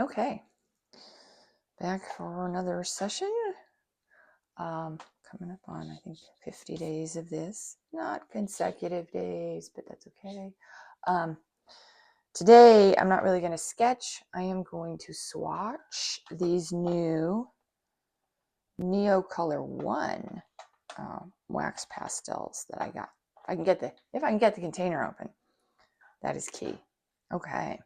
Okay, back for another session. Coming up on, I think, 50 days of this. Not consecutive days, but that's okay. Today, I'm not really going to sketch. I am going to swatch these new Neocolor 1 wax pastels that I got. If I can get the container open, that is key. Okay.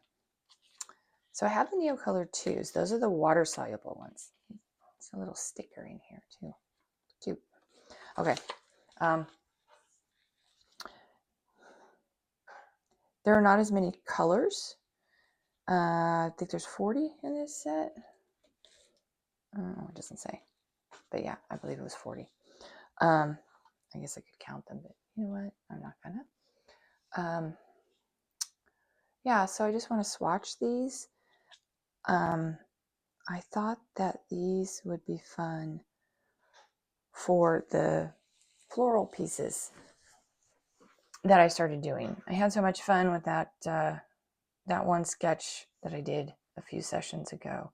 So I have the Neocolor 2s. Those are the water-soluble ones. There's a little sticker in here, too. Cute. Okay. There are not as many colors. I think there's 40 in this set. It doesn't say. But yeah, I believe it was 40. I guess I could count them, but you know what? I'm not gonna. Yeah, so I just want to swatch these. I thought that these would be fun for the floral pieces that I started doing. I had so much fun with that one sketch that I did a few sessions ago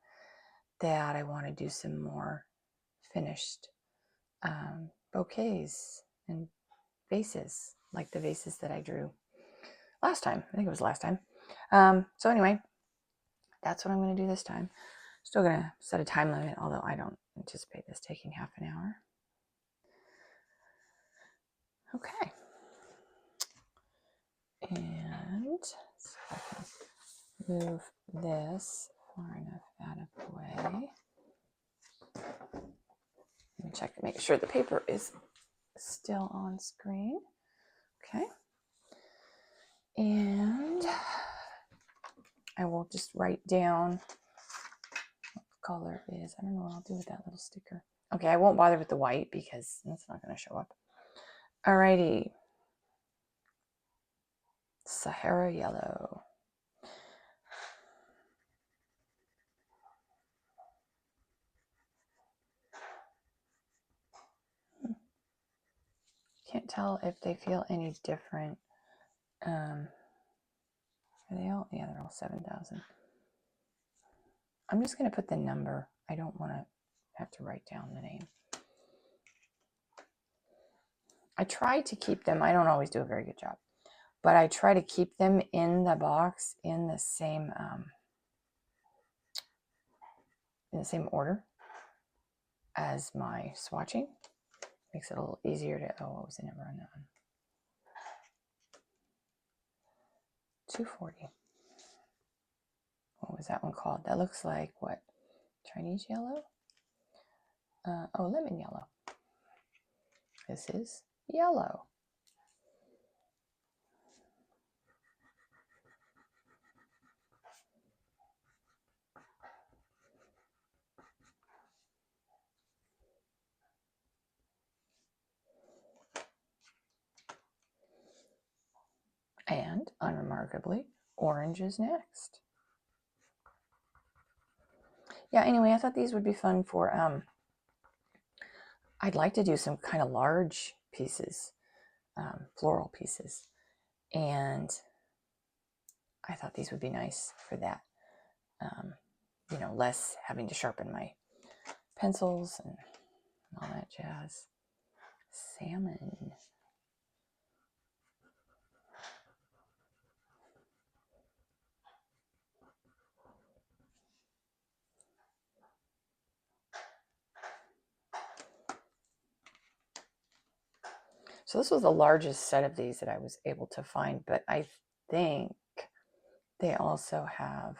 that I want to do some more finished bouquets and vases, like the vases that I drew last time. I think it was last time. So anyway, that's what I'm going to do this time. Still going to set a time limit, although I don't anticipate this taking half an hour. Okay. And so I can move this far enough out of the way. Let me check to make sure the paper is still on screen. Okay. And I will just write down what the color is. I don't know what I'll do with that little sticker. Okay, I won't bother with the white because it's not going to show up. Alrighty. Sahara yellow. Can't tell if they feel any different. Are they all? Yeah, they're all 7,000. I'm just going to put the number. I don't want to have to write down the name. I try to keep them. I don't always do a very good job, but I try to keep them in the box in the same order as my swatching. Makes it a little easier to. Oh, what was the number on that one? 240. What was that one called? That looks like what? Chinese yellow? Oh, lemon yellow. This is yellow. And, unremarkably, orange is next. Yeah, anyway, I thought these would be fun for, I'd like to do some kind of large pieces, floral pieces. And I thought these would be nice for that. Less having to sharpen my pencils and all that jazz. Salmon. So this was the largest set of these that I was able to find, but I think they also have,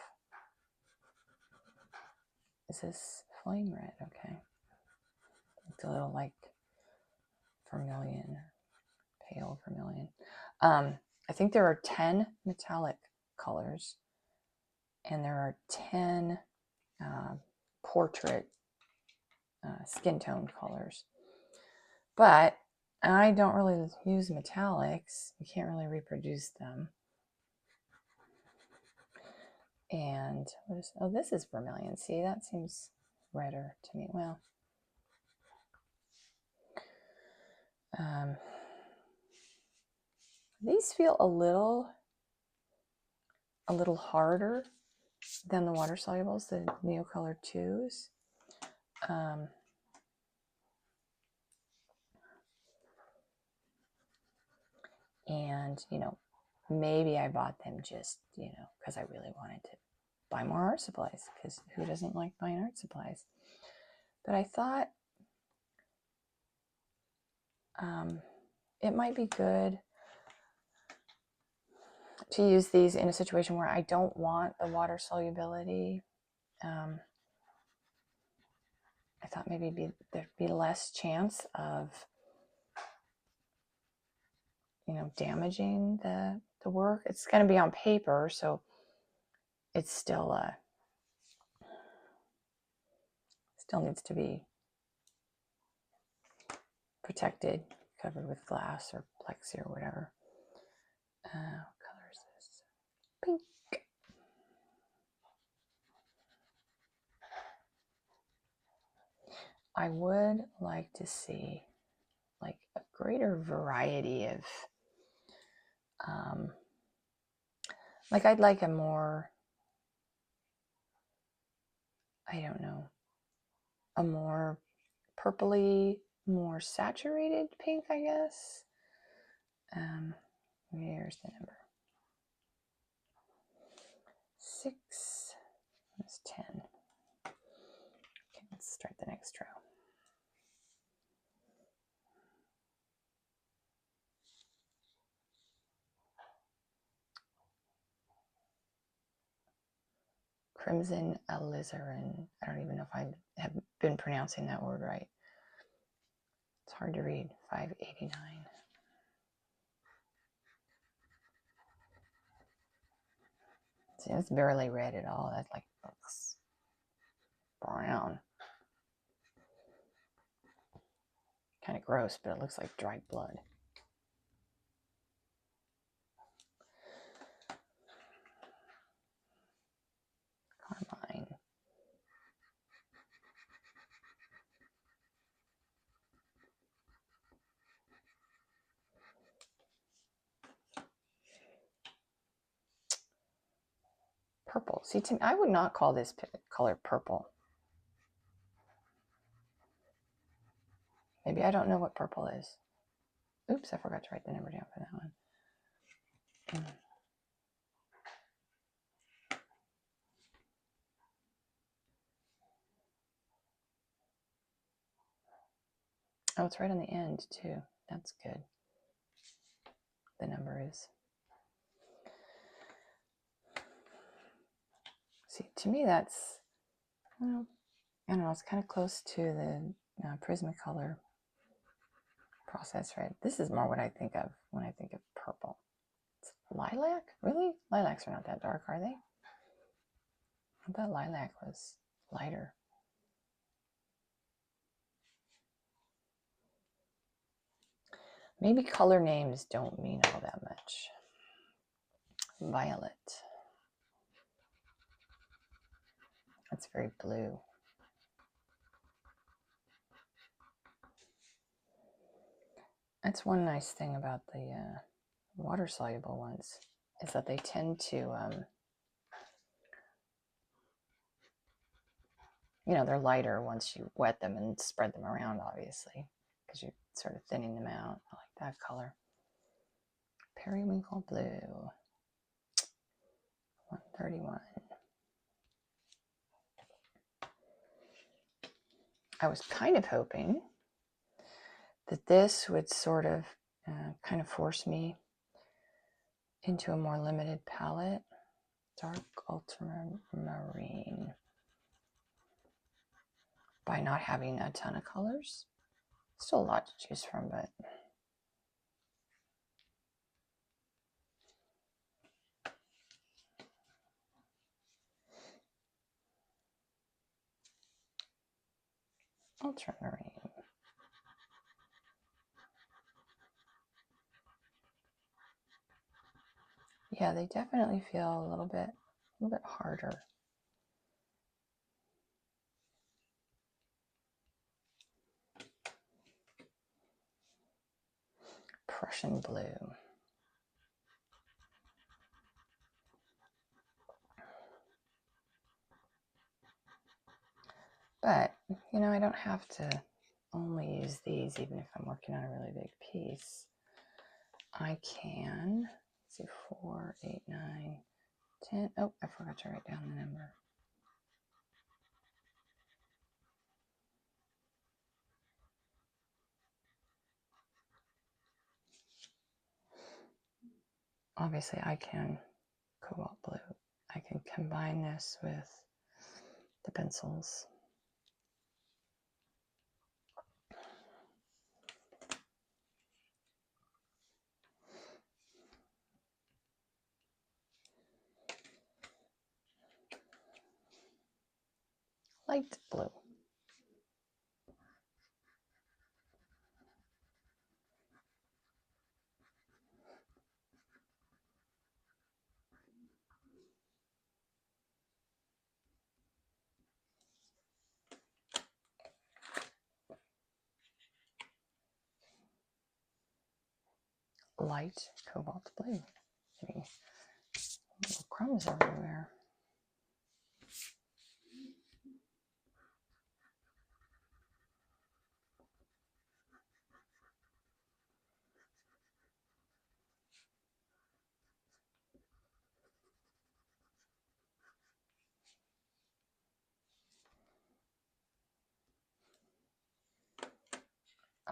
is this flame red? Okay. It's a little like vermilion, pale vermilion. I think there are 10 metallic colors and there are 10 portrait skin tone colors. But I don't really use metallics. You can't really reproduce them. And this is vermilion. See, that seems redder to me. Well, these feel a little harder than the water solubles, the Neocolor 2s. And, you know, maybe I bought them just, you know, because I really wanted to buy more art supplies, because who doesn't like buying art supplies? But I thought it might be good to use these in a situation where I don't want the water solubility. I thought maybe there'd be less chance of, you know, damaging the work. It's going to be on paper, so it's still needs to be protected, covered with glass or plexi or whatever. What color is this? Pink. I would like to see like a greater variety of, like I'd like a more, I don't know, a more purpley, more saturated pink, I guess. Here's the number. 6. That's 10. Okay, let's start the next row. Crimson alizarin. I don't even know if I have been pronouncing that word right. It's hard to read. 589. See, it's barely red at all. That like looks brown. Kind of gross, but it looks like dried blood. Carmine. Purple. See, to me, I would not call this color purple. Maybe I don't know what purple is. Oops, I forgot to write the number down for that one. Oh, it's right on the end too. That's good. The number is. See, to me that's, well, I don't know, it's kind of close to the Prismacolor process, right? This is more what I think of when I think of purple. It's lilac? Really? Lilacs are not that dark, are they? I thought lilac was lighter. Maybe color names don't mean all that much. Violet. That's very blue. That's one nice thing about the water-soluble ones, is that they tend to, you know, they're lighter once you wet them and spread them around, obviously, because you're sort of thinning them out. I like that color. Periwinkle blue. 131. I was kind of hoping that this would sort of kind of force me into a more limited palette. Dark ultramarine. By not having a ton of colors. Still a lot to choose from, but ultramarine. Yeah, they definitely feel a little bit harder. Prussian blue. But, you know, I don't have to only use these, even if I'm working on a really big piece. I can, let's see, 4, 8, 9, 10. Oh, I forgot to write down the number. Obviously, I can cobalt blue. I can combine this with the pencils. Light blue. Light cobalt blue. Getting little crumbs everywhere.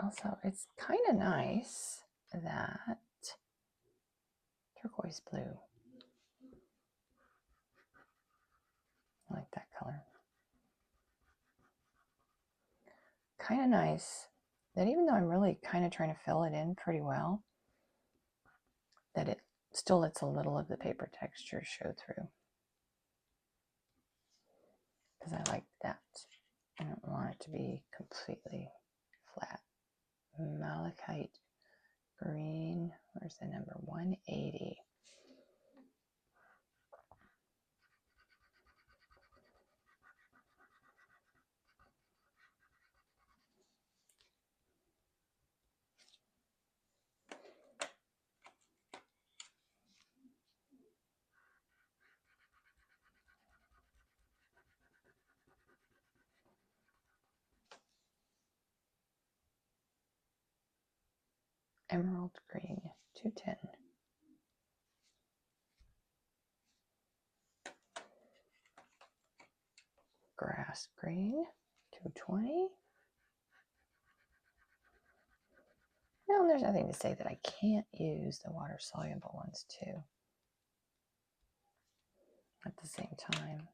Also, it's kind of nice that turquoise blue. I like that color. Kind of nice that even though I'm really kind of trying to fill it in pretty well, that it still lets a little of the paper texture show through. Because I like that. I don't want it to be completely flat. Malachite green, where's the number? 180. Emerald green, 210. Grass green, 220. Now, there's nothing to say that I can't use the water-soluble ones too at the same time.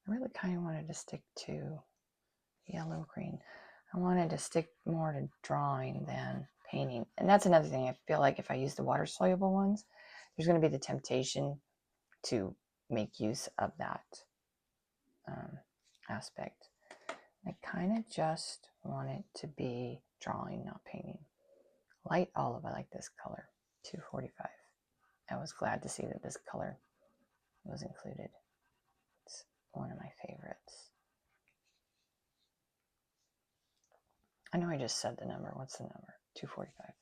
I really kind of wanted to stick to yellow green. I wanted to stick more to drawing than painting. And that's another thing. I feel like if I use the water-soluble ones, there's going to be the temptation to make use of that aspect. I kind of just want it to be drawing, not painting. Light olive, I like this color, 245. I was glad to see that this color was included. It's one of my favorites. I know I just said the number. What's the number? 245.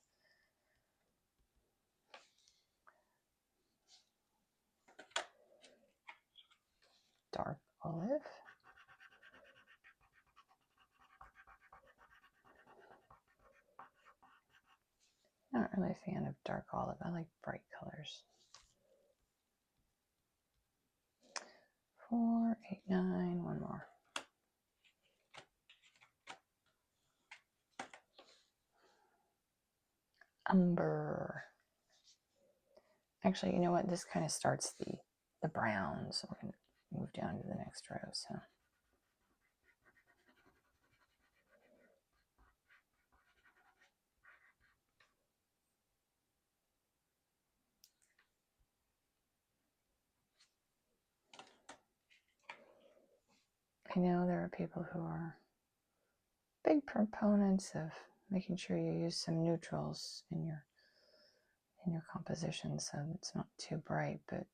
Dark olive. Not really a fan of dark olive. I like bright colors. 4, 8, 9, one more. Umber. Actually, you know what? This kind of starts the brown, so we're going to move down to the next row. So I know there are people who are big proponents of making sure you use some neutrals in your composition so it's not too bright, but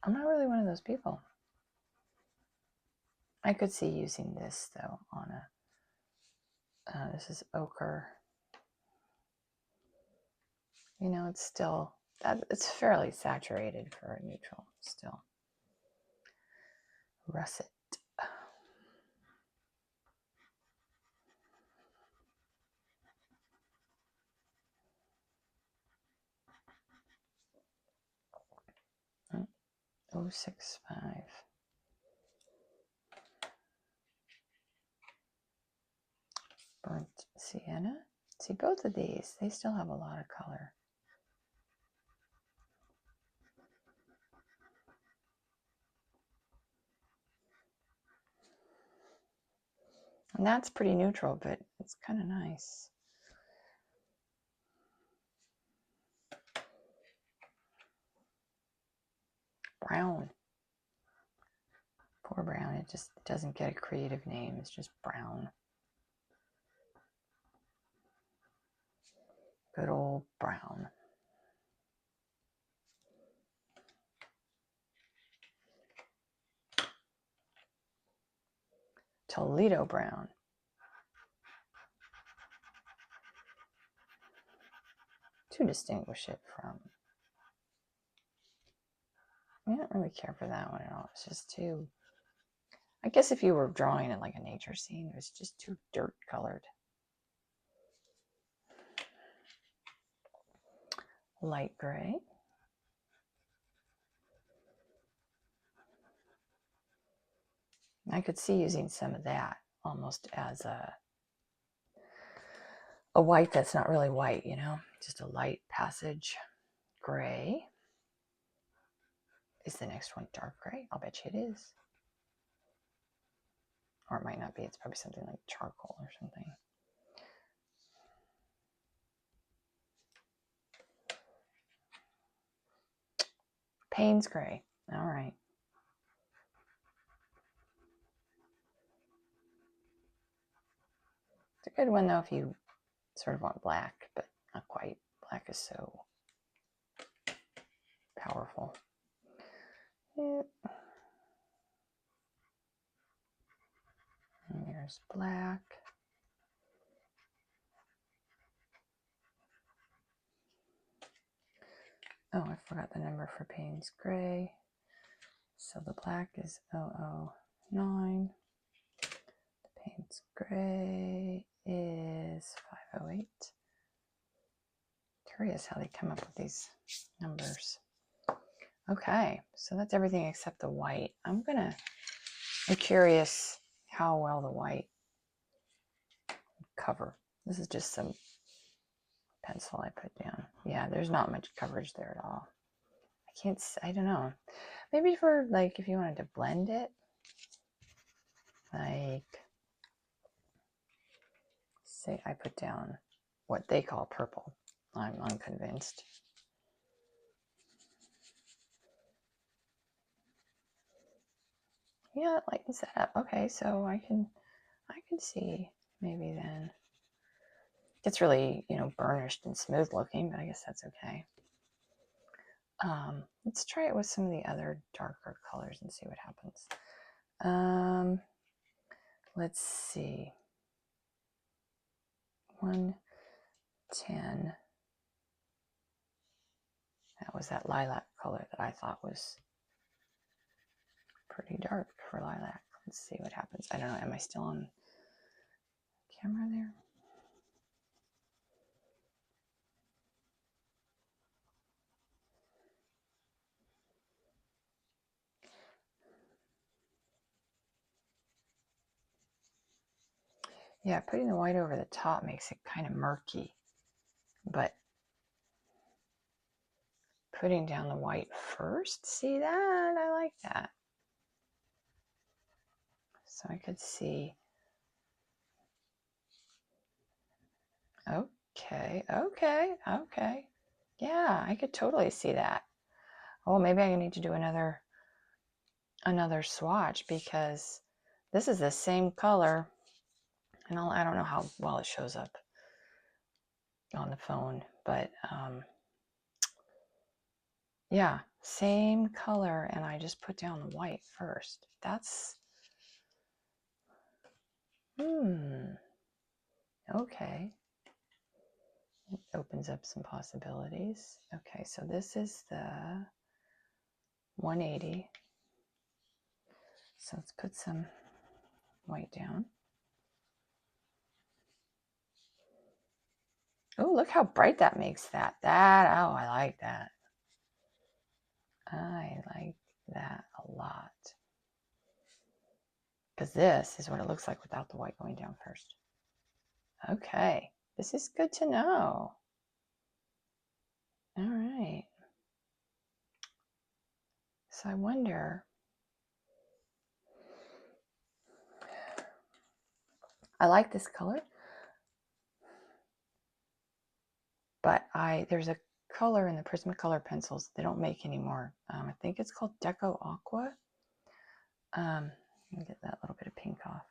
I'm not really one of those people. I could see using this though on this is ochre. You know, it's still it's fairly saturated for a neutral still. Russet. Oh, 065. Burnt sienna. See, both of these, they still have a lot of color. And that's pretty neutral, but it's kind of nice. Brown. Poor brown. It just doesn't get a creative name. It's just brown. Good old brown. Toledo brown. To distinguish it from. I don't really care for that one at all. It's just too. I guess if you were drawing it like a nature scene, it was just too dirt colored. Light gray. I could see using some of that almost as a white that's not really white, you know, just a light passage. Gray. Is the next one dark gray? I'll bet you it is. Or it might not be. It's probably something like charcoal or something. Payne's gray. All right. It's a good one, though, if you sort of want black, but not quite. Black is so powerful. Yep. And there's black. Oh, I forgot the number for Payne's gray. So the black is 009. The Payne's gray is 508. Curious how they come up with these numbers. Okay, so that's everything except the white. I'm curious how well the white cover. This is just some pencil I put down. Yeah, there's not much coverage there at all. I don't know. Maybe for like if you wanted to blend it, like say I put down what they call purple. I'm unconvinced. Yeah, it lightens that up. Okay, so I can see maybe then. It's really, you know, burnished and smooth looking, but I guess that's okay. Let's try it with some of the other darker colors and see what happens. Let's see. 110. That was that lilac color that I thought was pretty dark for lilac. Let's see what happens. I don't know. Am I still on camera there? Yeah, putting the white over the top makes it kind of murky, but putting down the white first, see that? I like that. So I could see. Okay. Yeah, I could totally see that. Oh, maybe I need to do another swatch because this is the same color, and I don't know how well it shows up on the phone, but yeah, same color, and I just put down the white first. That's okay. It opens up some possibilities. Okay, so this is the 180. So let's put some white down. Oh, look how bright that makes that. Oh, I like that. I like that a lot. Because this is what it looks like without the white going down first. Okay, this is good to know. All right. So I wonder, I like this color, but there's a color in the Prismacolor pencils they don't make anymore. I think it's called Deco Aqua. Let me get that little bit of pink off.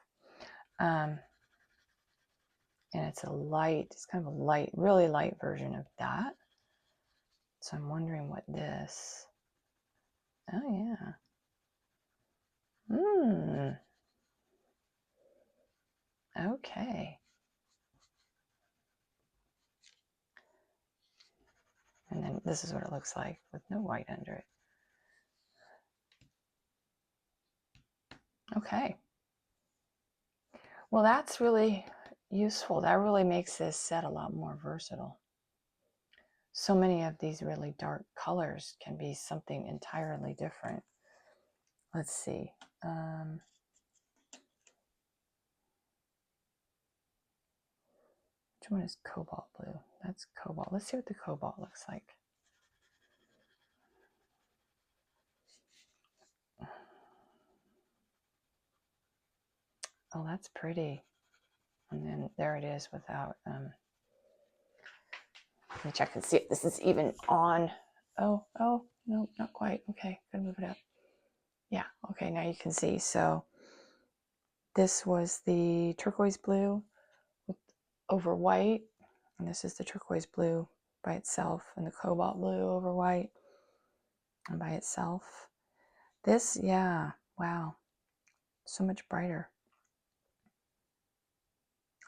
And it's it's kind of a light, really light version of that. So I'm wondering what this, oh yeah. Okay. And then this is what it looks like with no white under it. Okay. Well, that's really useful. That really makes this set a lot more versatile. So many of these really dark colors can be something entirely different. Let's see. Which one is cobalt blue? That's cobalt. Let's see what the cobalt looks like. Oh, that's pretty. And then there it is without, let me check and see if this is even on. Oh, no, not quite. Okay, gotta move it up. Yeah, okay, now you can see. So this was the turquoise blue over white, and this is the turquoise blue by itself, and the cobalt blue over white and by itself. This, yeah, wow, so much brighter.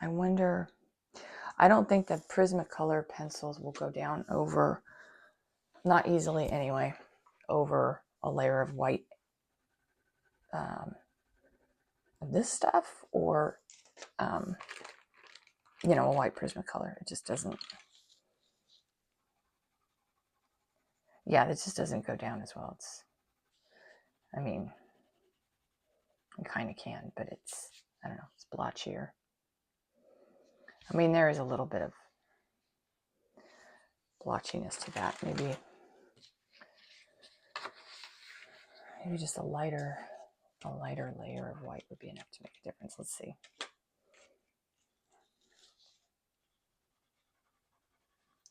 I wonder, I don't think the Prismacolor pencils will go down over, not easily anyway, over a layer of white of this stuff, or you know, a white Prismacolor. It just doesn't, yeah, it just doesn't go down as well. It's, I mean, it kind of can, but it's, I don't know, it's blotchier. I mean, there is a little bit of blotchiness to that. Maybe just a lighter layer of white would be enough to make a difference. Let's see.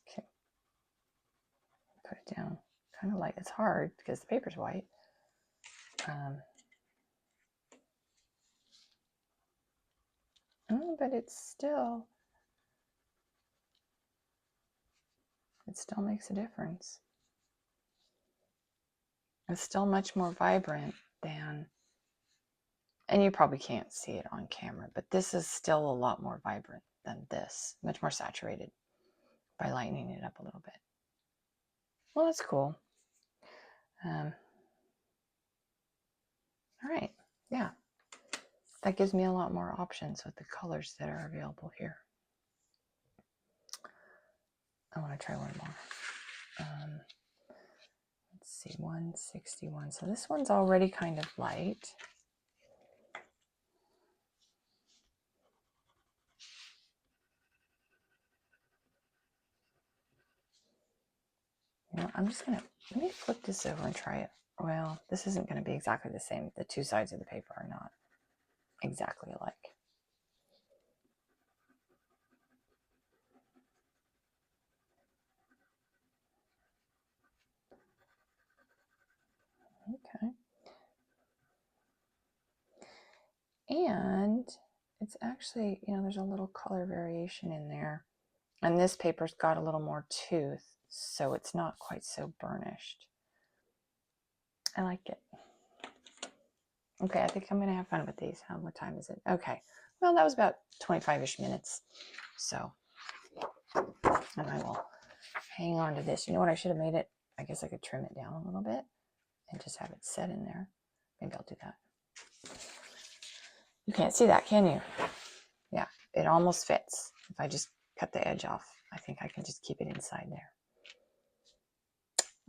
Okay, put it down kind of light. It's hard because the paper's white. But it still makes a difference. It's still much more vibrant than, and you probably can't see it on camera, but this is still a lot more vibrant than this, much more saturated by lightening it up a little bit. Well, that's cool. All right, yeah. That gives me a lot more options with the colors that are available here. I want to try one more. Let's see, 161. So this one's already kind of light. You know, I'm just going to, let me flip this over and try it. Well, this isn't going to be exactly the same. The two sides of the paper are not exactly alike. Okay. And it's actually, you know, there's a little color variation in there. And this paper's got a little more tooth, so it's not quite so burnished. I like it. Okay, I think I'm going to have fun with these. What time is it? Okay. Well, that was about 25-ish minutes. So And I will hang on to this. You know what I should have made it? I guess I could trim it down a little bit and just have it set in there. Maybe I'll do that. You can't see that, can you? Yeah, it almost fits. If I just cut the edge off, I think I can just keep it inside there.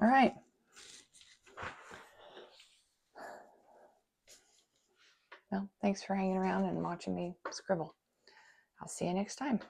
All right. Well, thanks for hanging around and watching me scribble. I'll see you next time.